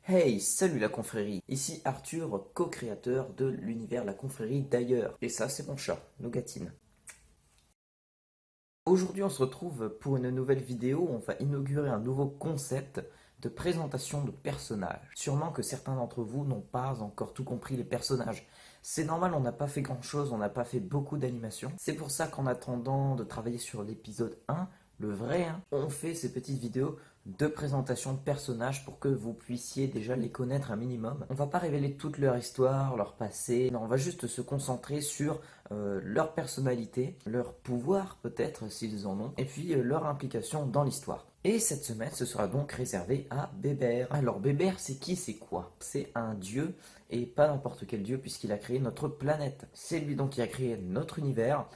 Hey, salut la confrérie! Ici Arthur, co-créateur de l'univers La Confrérie d'ailleurs. Et ça, c'est mon chat, Nougatine. Aujourd'hui, on se retrouve pour une nouvelle vidéo où on va inaugurer un nouveau concept de présentation de personnages. Sûrement que certains d'entre vous n'ont pas encore tout compris les personnages. C'est normal, on n'a pas fait grand-chose, on n'a pas fait beaucoup d'animation. C'est pour ça qu'en attendant de travailler sur l'épisode 1, le vrai, on fait ces petites vidéos de présentation de personnages pour que vous puissiez déjà les connaître un minimum. On va pas révéler toute leur histoire, leur passé, non, on va juste se concentrer sur leur personnalité, leur pouvoir peut-être s'ils en ont, et puis leur implication dans l'histoire. Et cette semaine, ce sera donc réservé à Bébert. Alors Bébert, c'est qui, c'est quoi? C'est un dieu, et pas n'importe quel dieu, puisqu'il a créé notre planète. C'est lui donc qui a créé notre univers,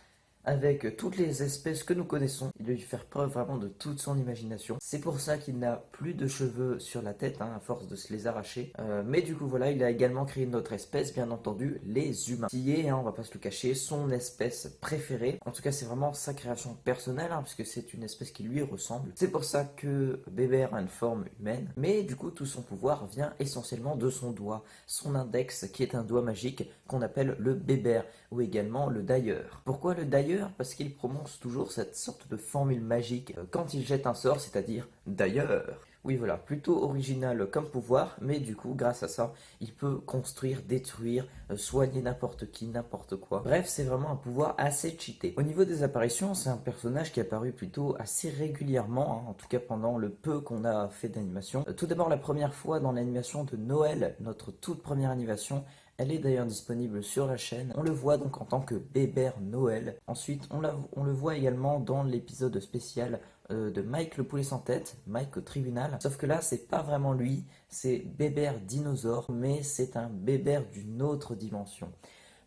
avec toutes les espèces que nous connaissons. Il a dû faire preuve vraiment de toute son imagination. C'est pour ça qu'il n'a plus de cheveux sur la tête, à force de se les arracher. Mais du coup, voilà, il a également créé notre espèce, bien entendu, les humains, qui est, on va pas se le cacher, son espèce préférée. En tout cas, c'est vraiment sa création personnelle, puisque c'est une espèce qui lui ressemble. C'est pour ça que Bébert a une forme humaine. Mais du coup, tout son pouvoir vient essentiellement de son doigt, son index, qui est un doigt magique qu'on appelle le Bébert, ou également le Dailleur. Pourquoi le Dailleur? Parce qu'il prononce toujours cette sorte de formule magique quand il jette un sort, c'est-à-dire d'ailleurs. Oui, voilà, plutôt original comme pouvoir, mais du coup, grâce à ça, il peut construire, détruire, soigner n'importe qui, n'importe quoi. Bref, c'est vraiment un pouvoir assez cheaté. Au niveau des apparitions, c'est un personnage qui est apparu plutôt assez régulièrement, en tout cas pendant le peu qu'on a fait d'animation. Tout d'abord, la première fois dans l'animation de Noël, notre toute première animation, elle est d'ailleurs disponible sur la chaîne. On le voit donc en tant que Bébert Noël. Ensuite, on le voit également dans l'épisode spécial de Mike le poulet sans tête, Mike au tribunal. Sauf que là, c'est pas vraiment lui, c'est Bébert Dinosaure, mais c'est un Bébert d'une autre dimension.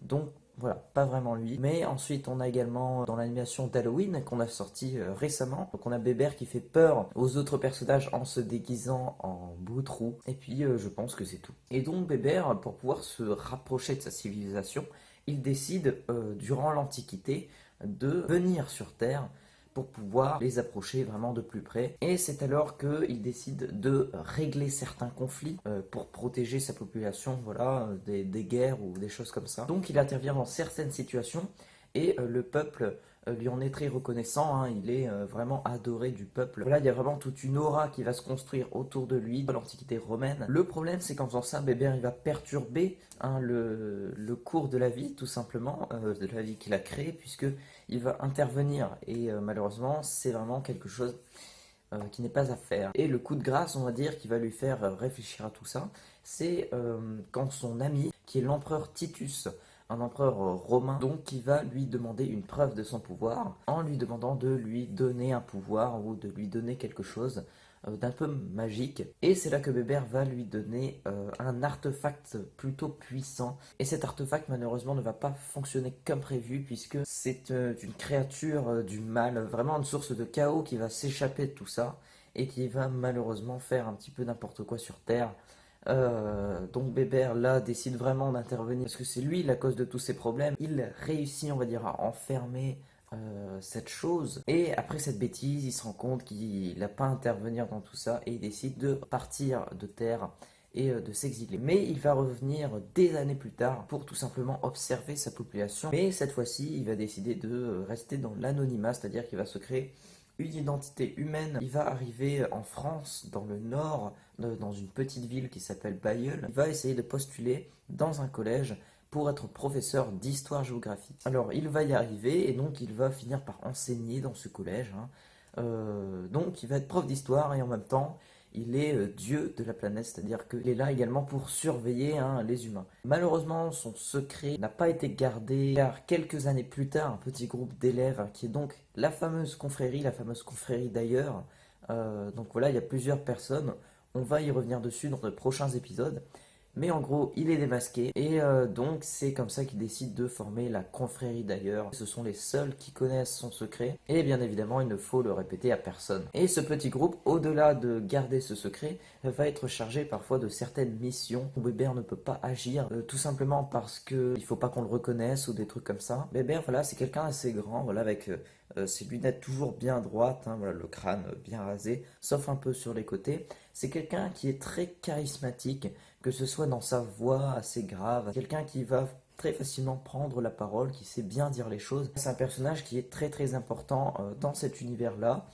Donc voilà, pas vraiment lui. Mais ensuite, on a également dans l'animation d'Halloween qu'on a sorti récemment. Donc on a Bébert qui fait peur aux autres personnages en se déguisant en boutrou. Et puis je pense que c'est tout. Et donc Bébert, pour pouvoir se rapprocher de sa civilisation, il décide durant l'Antiquité de venir sur Terre pour pouvoir les approcher vraiment de plus près. Et c'est alors qu'il décide de régler certains conflits pour protéger sa population, voilà, des guerres ou des choses comme ça. Donc il intervient dans certaines situations et le peuple lui en est très reconnaissant, il est vraiment adoré du peuple. Voilà, il y a vraiment toute une aura qui va se construire autour de lui, de l'Antiquité romaine. Le problème, c'est qu'en faisant ça, Bébert, il va perturber le cours de la vie, tout simplement, de la vie qu'il a créée, puisque il va intervenir. Et malheureusement, c'est vraiment quelque chose qui n'est pas à faire. Et le coup de grâce, on va dire, qui va lui faire réfléchir à tout ça, c'est quand son ami, qui est l'empereur Titus, un empereur romain, donc qui va lui demander une preuve de son pouvoir, en lui demandant de lui donner un pouvoir ou de lui donner quelque chose d'un peu magique. Et c'est là que Bébert va lui donner un artefact plutôt puissant. Et cet artefact malheureusement ne va pas fonctionner comme prévu puisque c'est une créature du mal, vraiment une source de chaos qui va s'échapper de tout ça et qui va malheureusement faire un petit peu n'importe quoi sur Terre. Donc Bébert là décide vraiment d'intervenir parce que c'est lui la cause de tous ces problèmes. Il réussit, on va dire, à enfermer cette chose. Et après cette bêtise, il se rend compte qu'il n'a pas à intervenir dans tout ça et il décide de partir de Terre et de s'exiler. Mais il va revenir des années plus tard pour tout simplement observer sa population. Mais cette fois-ci, il va décider de rester dans l'anonymat, c'est-à-dire qu'il va se créer une identité humaine. Il va arriver en France, dans le nord, dans une petite ville qui s'appelle Bailleul. Il va essayer de postuler dans un collège pour être professeur d'histoire-géographie. Alors il va y arriver et donc il va finir par enseigner dans ce collège. Donc il va être prof d'histoire et en même temps il est dieu de la planète, c'est-à-dire qu'il est là également pour surveiller les humains. Malheureusement son secret n'a pas été gardé car quelques années plus tard un petit groupe d'élèves qui est donc la fameuse confrérie d'ailleurs, donc voilà il y a plusieurs personnes, on va y revenir dessus dans de prochains épisodes. Mais en gros, il est démasqué et donc c'est comme ça qu'il décide de former la confrérie d'ailleurs. Ce sont les seuls qui connaissent son secret et bien évidemment il ne faut le répéter à personne. Et ce petit groupe, au-delà de garder ce secret, va être chargé parfois de certaines missions où Bébert ne peut pas agir tout simplement parce qu'il ne faut pas qu'on le reconnaisse ou des trucs comme ça. Bébert, voilà, c'est quelqu'un assez grand, voilà, avec ses lunettes toujours bien droites, voilà, le crâne bien rasé, sauf un peu sur les côtés. C'est quelqu'un qui est très charismatique, que ce soit dans sa voix assez grave, quelqu'un qui va très facilement prendre la parole, qui sait bien dire les choses. C'est un personnage qui est très très important dans cet univers-là.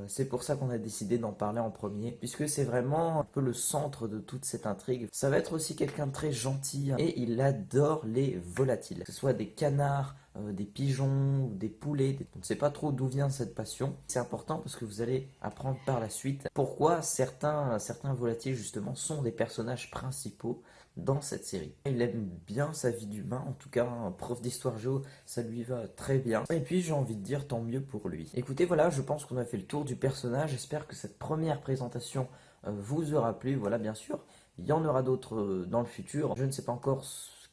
C'est pour ça qu'on a décidé d'en parler en premier, puisque c'est vraiment un peu le centre de toute cette intrigue. Ça va être aussi quelqu'un de très gentil, hein, et il adore les volatiles, que ce soit des canards, des pigeons ou des poulets. On ne sait pas trop d'où vient cette passion. C'est important parce que vous allez apprendre par la suite pourquoi certains volatiles justement sont des personnages principaux dans cette série. Il aime bien sa vie d'humain, en tout cas un prof d'histoire géo, ça lui va très bien. Et puis j'ai envie de dire tant mieux pour lui. Écoutez, voilà, je pense qu'on a fait le tour du personnage. J'espère que cette première présentation vous aura plu. Voilà, bien sûr, il y en aura d'autres dans le futur. Je ne sais pas encore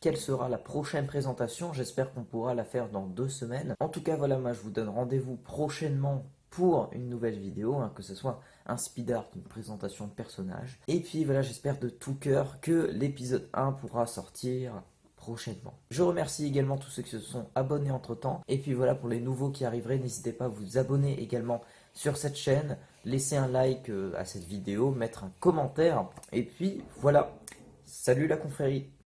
quelle sera la prochaine présentation. J'espère qu'on pourra la faire dans 2 semaines. En tout cas, voilà, moi je vous donne rendez-vous prochainement pour une nouvelle vidéo, hein, que ce soit un speed art, une présentation de personnage. Et puis voilà, j'espère de tout cœur que l'épisode 1 pourra sortir prochainement. Je remercie également tous ceux qui se sont abonnés entre temps. Et puis voilà, pour les nouveaux qui arriveraient, n'hésitez pas à vous abonner également sur cette chaîne, laisser un like à cette vidéo, mettre un commentaire. Et puis voilà, salut la confrérie!